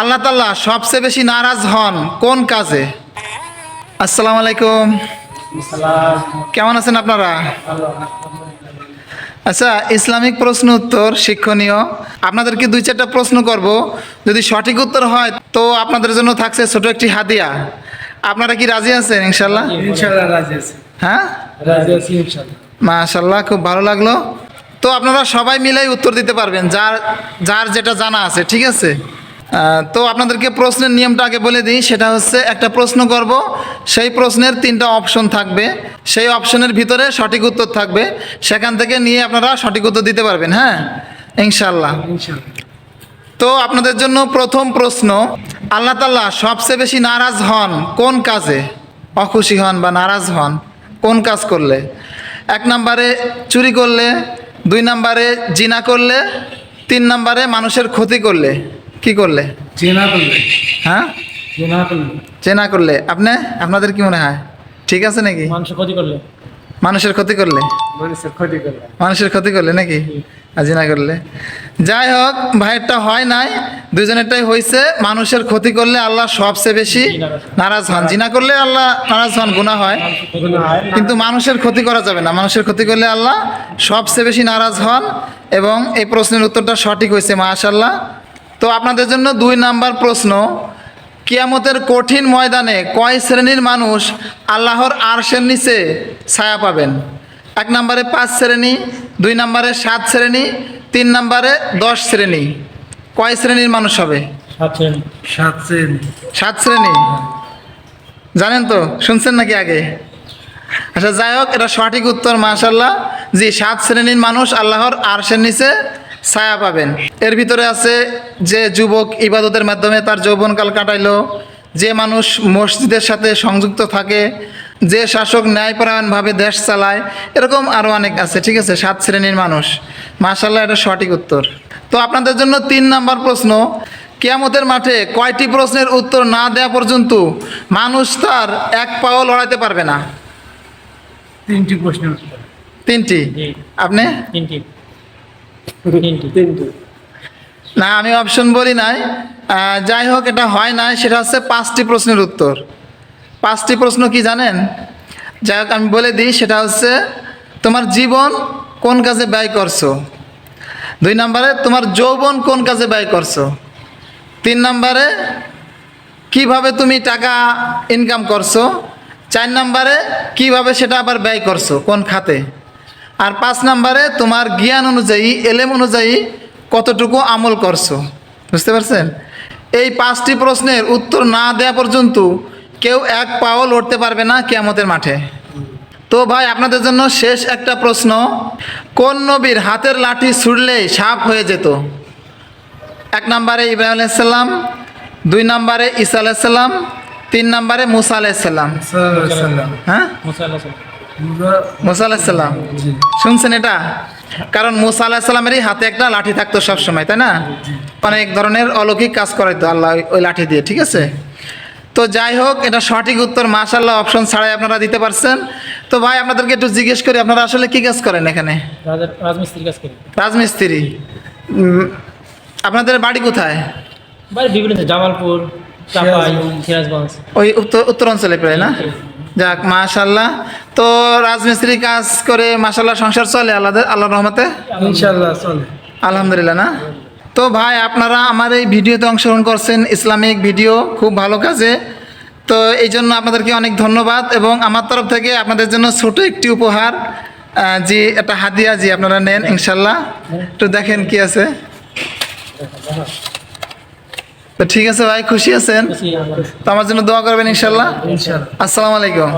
আল্লাহ তাআলা সবচেয়ে বেশি নারাজ হন কোন কাজে? আসসালামু আলাইকুম, কেমন আছেন আপনারা? আচ্ছা, ইসলামিক প্রশ্ন উত্তর শিক্ষণীয়। আপনাদেরকে 2-4টা প্রশ্ন করব, যদি সঠিক উত্তর হয় তো আপনাদের জন্য থাকছে ছোট একটি হাদিয়া। আপনারা কি রাজি আছেন? ইনশাল্লাহ ইনশাআল্লাহ রাজি আছি। হ্যাঁ, রাজি আছি ইনশাআল্লাহ। মাশাআল্লাহ, খুব ভালো লাগলো। তো আপনারা সবাই মিলেই উত্তর দিতে পারবেন, যার যার যেটা জানা আছে, ঠিক আছে? তো আপনাদেরকে প্রশ্নের নিয়মটা আগে বলে দিই। সেটা হচ্ছে, একটা প্রশ্ন করব, সেই প্রশ্নের 3টা অপশন থাকবে, সেই অপশনের ভিতরে সঠিক উত্তর থাকবে, সেখান থেকে নিয়ে আপনারা সঠিক উত্তর দিতে পারবেন। হ্যাঁ, ইনশাআল্লাহ। তো আপনাদের জন্য প্রথম প্রশ্ন, আল্লাহ তাআলা সবচেয়ে বেশি নারাজ হন কোন কাজে? অখুশি হন বা নারাজ হন কোন কাজ করলে? 1 নম্বরে চুরি করলে, 2 নম্বরে জিনা করলে, 3 নম্বরে মানুষের ক্ষতি করলে। কি করলে? জেনা করলে। হ্যাঁ, জেনা করলে। চেনা করলে। আপনাদের কি মনে হয়, ঠিক আছে নাকি? মানুষ ক্ষতি করলে। মানুষের ক্ষতি করলে। মানুষের ক্ষতি করলে। মানুষের ক্ষতি করলে নাকি? আর জিনা করলে। যাই হোক, ভাইয়েরটা হয় নাই, দুজনেরটাই হয়েছে। মানুষের ক্ষতি করলে আল্লাহ সবচেয়ে বেশি নারাজ হন। জিনা করলে আল্লাহ নারাজ হন, গুনাহ হয়, কিন্তু মানুষের ক্ষতি করা যাবে না। মানুষের ক্ষতি করলে আল্লাহ সবচেয়ে বেশি নারাজ হন। এবং এই প্রশ্নের উত্তরটা সঠিক হয়েছে, মাশাআল্লাহ। তো আপনাদের জন্য 2 নাম্বার প্রশ্ন, কিয়ামতের কঠিন ময়দানে কয় শ্রেণীর মানুষ আল্লাহর আরশের নিচে ছায়া পাবেন? 1 নম্বরে 5 শ্রেণী, 2 নম্বরে 7 শ্রেণী, 3 নম্বরে 10 শ্রেণী। কয় শ্রেণীর মানুষ হবে? 7 শ্রেণী। 7 শ্রেণী। 7 শ্রেণী। জানেন তো, শুনছেন নাকি আগে? আচ্ছা, যাই হোক, এটা সঠিক উত্তর, মাশাআল্লাহ। জি, 7 শ্রেণীর মানুষ আল্লাহর আরশের নিচে ছায়া পাবেন। এর ভিতরে আছে যে যুবক ইবাদতের মাধ্যমে তার যৌবনকাল কাটাইলো, যে মানুষ মসজিদের সাথে সংযুক্ত থাকে, যে শাসক ন্যায়পরায়ণভাবে দেশ চালায়, এরকম আরও অনেক আছে, ঠিক আছে? 7 শ্রেণীর মানুষ, মাশাআল্লাহ, এটা সঠিক উত্তর। তো আপনাদের জন্য 3 নাম্বার প্রশ্ন, কিয়ামতের মাঠে কয়টি প্রশ্নের উত্তর না দেওয়া পর্যন্ত মানুষ তার 1 পাও লড়াইতে পারবে না? 3টি প্রশ্নের উত্তর। 3টি। আপনি? 3টি। না, আমি অপশন বলি নাই। যাই হোক, এটা হয় নাই, সেটা হচ্ছে 5টি প্রশ্নের উত্তর। 5টি প্রশ্ন কি জানেন? যাই হোক, আমি বলে দিই। সেটা হচ্ছে, তোমার জীবন কোন কাজে ব্যয় করছো? 2 নম্বরে, তোমার যৌবন কোন কাজে ব্যয় করছো? 3 নম্বরে, কিভাবে তুমি টাকা ইনকাম করছো? 4 নম্বরে, কিভাবে সেটা আবার ব্যয় করছো, কোন খাতে? আর 5 নম্বরে, তোমার জ্ঞান অনুযায়ী, এলেম অনুযায়ী কতটুকু আমল করছো। বুঝতে পারছেন? এই 5টি প্রশ্নের উত্তর না দেওয়া পর্যন্ত কেউ 1 পাও লড়তে পারবে না কিয়ামতের মাঠে। তো ভাই, আপনাদের জন্য শেষ একটা প্রশ্ন, কোন নবীর হাতের লাঠি ছুড়লেই সাপ হয়ে যেত? 1 নম্বরে ইব্রাহিম আলাইহিস সালাম, 2 নম্বরে ঈসা আলাইহিস সালাম, 3 নম্বরে মুসা আলাইহিস সালাম। হ্যাঁ, মুসা আলাইহিস সালাম। শুনছেন এটা? কারণ মুসা আলাইহিস সালামেরই হাতে একটা লাঠি থাকতো সব সময়, তাই না? অনেক ধরনের অলৌকিক কাজ করাইতো আল্লাহ ওই লাঠি দিয়ে, ঠিক আছে? তো যাই হোক, এটা সঠিক উত্তর, মাশাআল্লাহ। অপশন ছাড়াই আপনারা দিতে পারছেন। তো ভাই, আপনাদেরকে একটু জিজ্ঞেস করি, আপনারা আসলে কি কাজ করেন এখানে? রাজমিস্ত্রি কাজ করি। রাজমিস্ত্রি। আপনাদের বাড়ি কোথায়? বাড়ি বিভিন্ন, জামালপুর, চাপাই, সিরাজগঞ্জ। ওই উত্তরাঞ্চলে প্রায়, না? যাক, মাশাআল্লাহ। তো রাজমিস্ত্রি কাজ করে মাশাআল্লাহ সংসার চলে আল্লাহর রহমতে? ইনশাআল্লাহ চলে, আলহামদুলিল্লাহ। না? তো ভাই, আপনারা আমার এই ভিডিওতে অংশগ্রহণ করছেন, ইসলামিক ভিডিও, খুব ভালো কাজে। তো এই জন্য আপনাদেরকে অনেক ধন্যবাদ। এবং আমার তরফ থেকে আপনাদের জন্য ছোট একটি উপহার, জি, একটা হাদিয়া, জি, আপনারা নেন ইনশাল্লাহ। একটু দেখেন কি আছে। তো ঠিক আছে ভাই, খুশি আছেন? তো আমার জন্য দোয়া করবেন ইনশাল্লাহ। আসসালামু আলাইকুম।